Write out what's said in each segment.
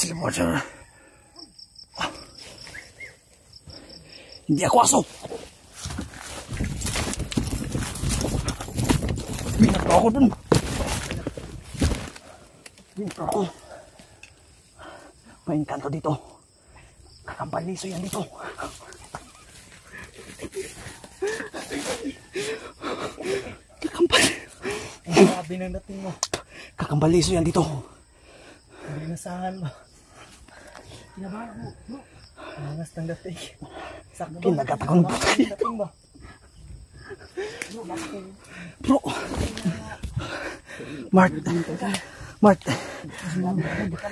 sila mga dyan. Hindi ako aso. Minat ako dun. Minat ako. May engkanto dito. Kakambaliso yan dito. Grabe nang dating mo. Kakambaliso yan dito. Hindi nasahan mo. Kinabahan mo. Angas ng dating. Sakto ba? Kinagatakon mo. Dating ba? Bro. Mart.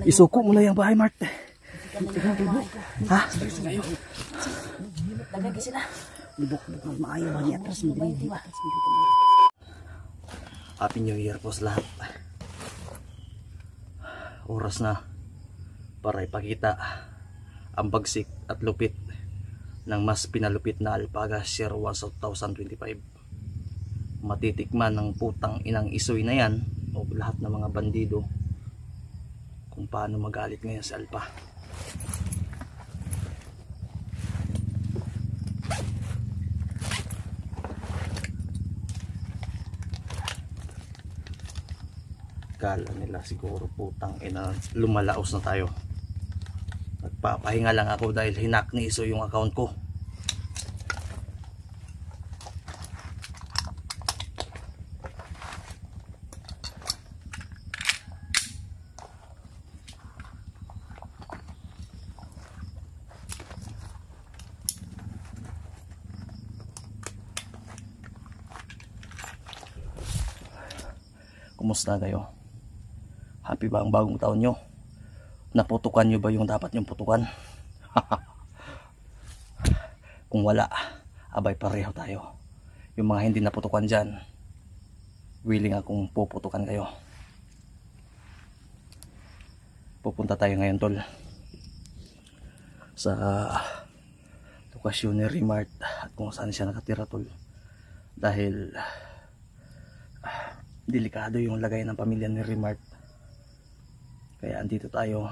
Isuko mo na yung bahay, Mart. Ha? Lagay ka sila. Libok-libok maayo ba niya? Atras mo din. Happy New Year po sa lahat. Oras na para ipakita ang bagsik at lupit ng mas pinalupit na Alpaga Sierra 2025. Matitikman ng putang inang isoy na yan o lahat ng mga bandido kung paano magalit ngayon sa Alpa. Kala nila siguro putang ina lumalaos na tayo. Nagpapahinga lang ako dahil hinak ni Iso yung account ko. Kumusta kayo? Happy ba ang bagong taon nyo? Naputukan nyo ba yung dapat nyong putukan? Kung wala, abay pareho tayo. Yung mga hindi naputukan dyan, willing akong puputukan kayo. Pupunta tayo ngayon, tol, sa lokasyon ni Remart at kung saan siya nakatira, tol. Dahil delikado yung lagay ng pamilya ni Remart. Kaya andito tayo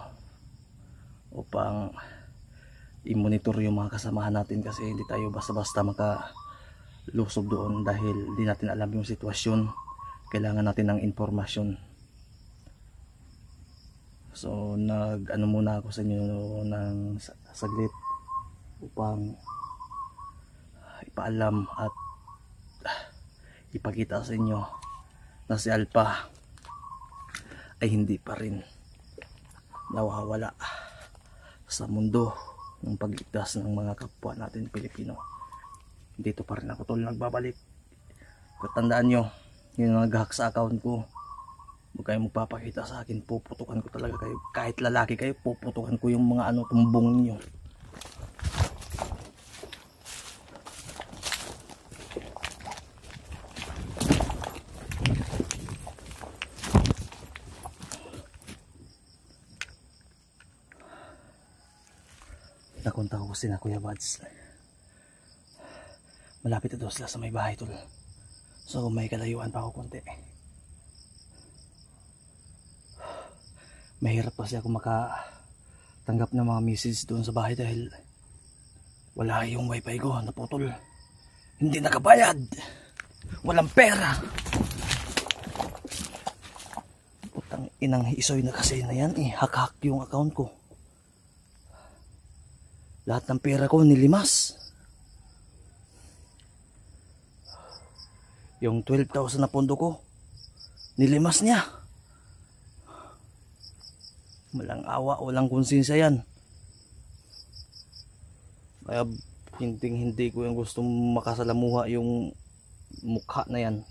upang i-monitor yung mga kasamahan natin kasi hindi tayo basta-basta makalusob doon dahil di natin alam yung sitwasyon. Kailangan natin ng informasyon. So nag-ano muna ako sa inyo ng saglit upang ipaalam at ipakita sa inyo na si Alpa ay hindi pa rin nawawala sa mundo ng pagligtas ng mga kapwa natin Pilipino. Dito pa rin ako, tol, nagbabalik. Katandaan nyo, yung nag-hack sa account ko, huwag kayong magpapakita sa akin, puputukan ko talaga kayo. Kahit lalaki kayo, puputukan ko yung mga tumbong nyo. Nakunta ko sina Kuya Bads. Malapit na daw sila sa may bahay, tol. So may kalayuan pa ako konti. Mahirap kasi ako makatanggap ng mga message doon sa bahay dahil wala yung wifi ko, naputol. Hindi nakabayad. Walang pera. Putang inang Isoy na kasi na yan eh. Hak-hak yung account ko. Lahat ng pera ko nilimas. Yung 12,000 na pondo ko, nilimas niya. Walang awa, walang konsensya yan. Kaya hindi ko yung gusto makasalamuha yung mukha na yan.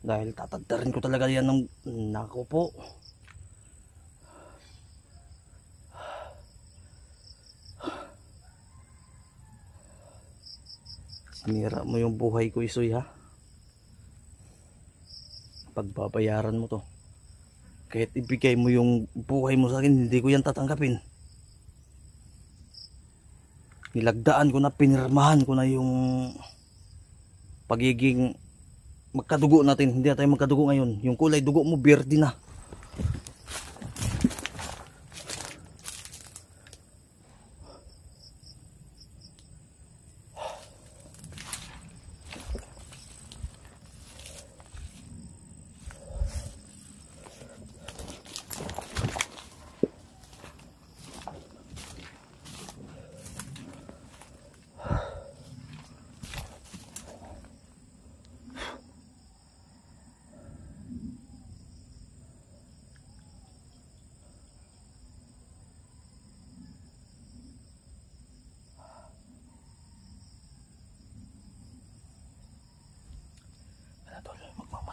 Dahil tatagdarin ko talaga yan ng nako po. Sinira mo yung buhay ko, Isoy, ha? Pagbabayaran mo to. Kahit ibigay mo yung buhay mo sa akin, hindi ko yan tatanggapin. Nilagdaan ko na, pinirmahan ko na yung pagiging magkadugo natin. Hindi na tayo magkadugo ngayon. Yung kulay dugo mo, berde na.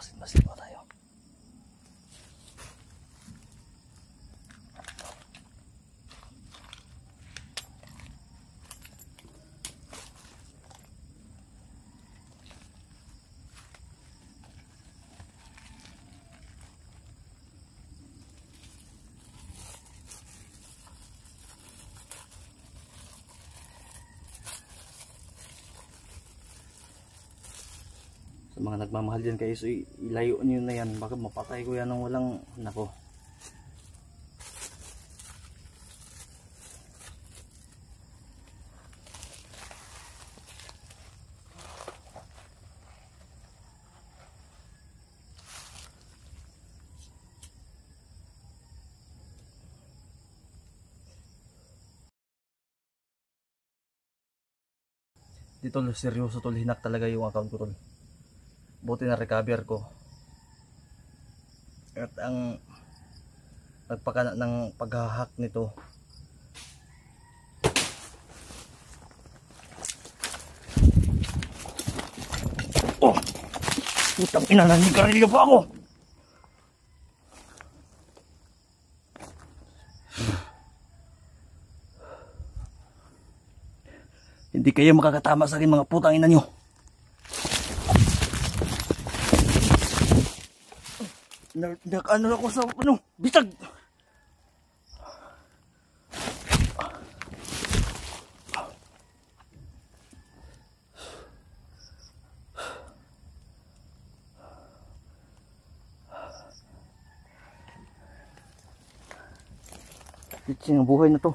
Masin-masin pa tayo. Sa mga nagmamahal dyan kayo, so ilayo nyo na yan, baka mapatay ko yan ng walang nako. Dito seryoso tol, hinak talaga yung account ko tol. Buti na recover ko. At ang nagpaka ng pag-hack nito, oh, putang ina, nangigarilyo pa ako. Hindi kayo makakatama sa akin mga putang ina nyo. Ano ako sa bitag. Bitching ang buhay na to.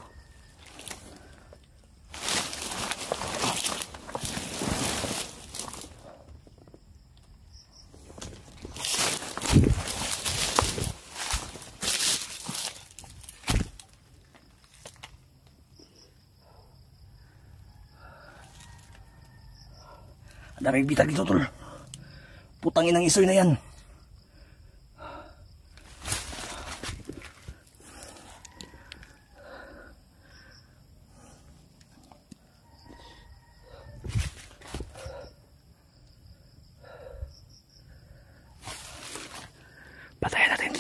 Daming bitag dito tol. Putang inang isoy na yan. Patayin natin.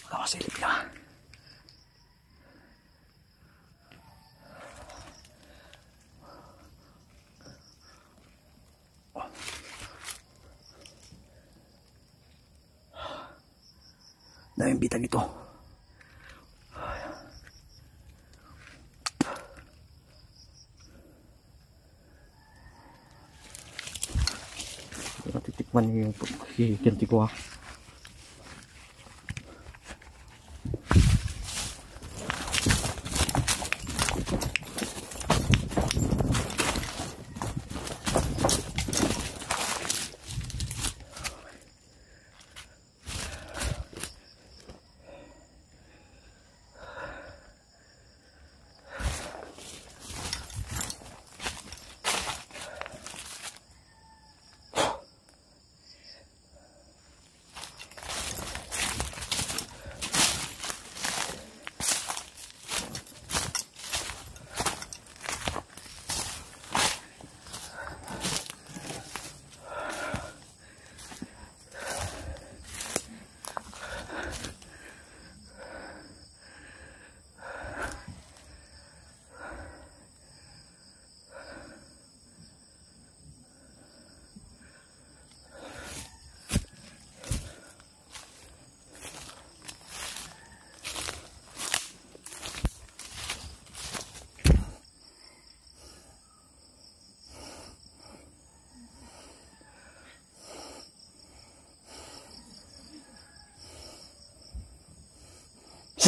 Baka masilip na. Daming bitag ito. Titikman niyo yung hihiganti ko ha.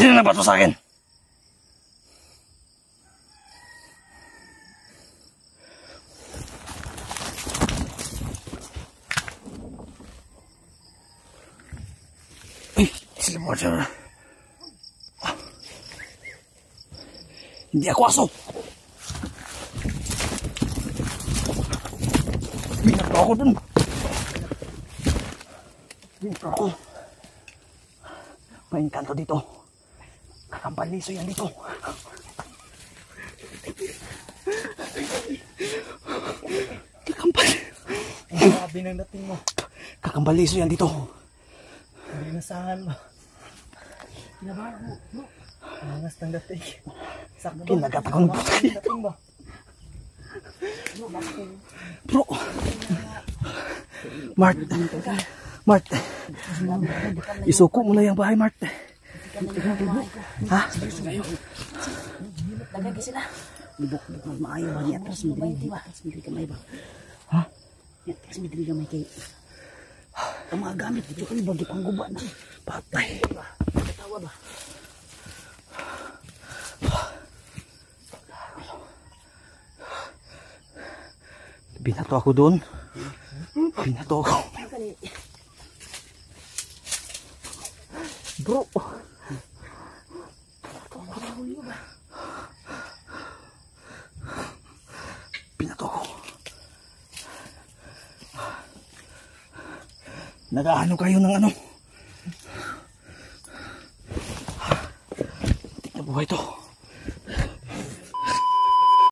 Sino na ba ito sa akin? Ay, sila mo dyan. Hindi ako aso. Binag ako dun. Binag ako. May engkanto dito. Kakambaliso yan dito. Kakambal. Ang grabe ng dating mo. Kakambaliso yan dito. Hindi nasahan ba? Kinabahan mo. No? Angas ng dating. Sakto ba? Kinagat ako ng Angas ng dating ba? No, bakit? Bro. Mart. Mart. Isuko mo na yung bahay, Mart. Ha? Lagay ka sila. Ibok-bok magmaayo ba? Ni atras mo dili. Atras mo dili kamay ba? Ha? Ni atras mo dili kamay kay. Ang mga gamit dito ko bagi pang guba na. Patay. Katawa ba? Binato ako doon. Binato ako. Bro. Binato ako. Nag-ano kayo ng ano?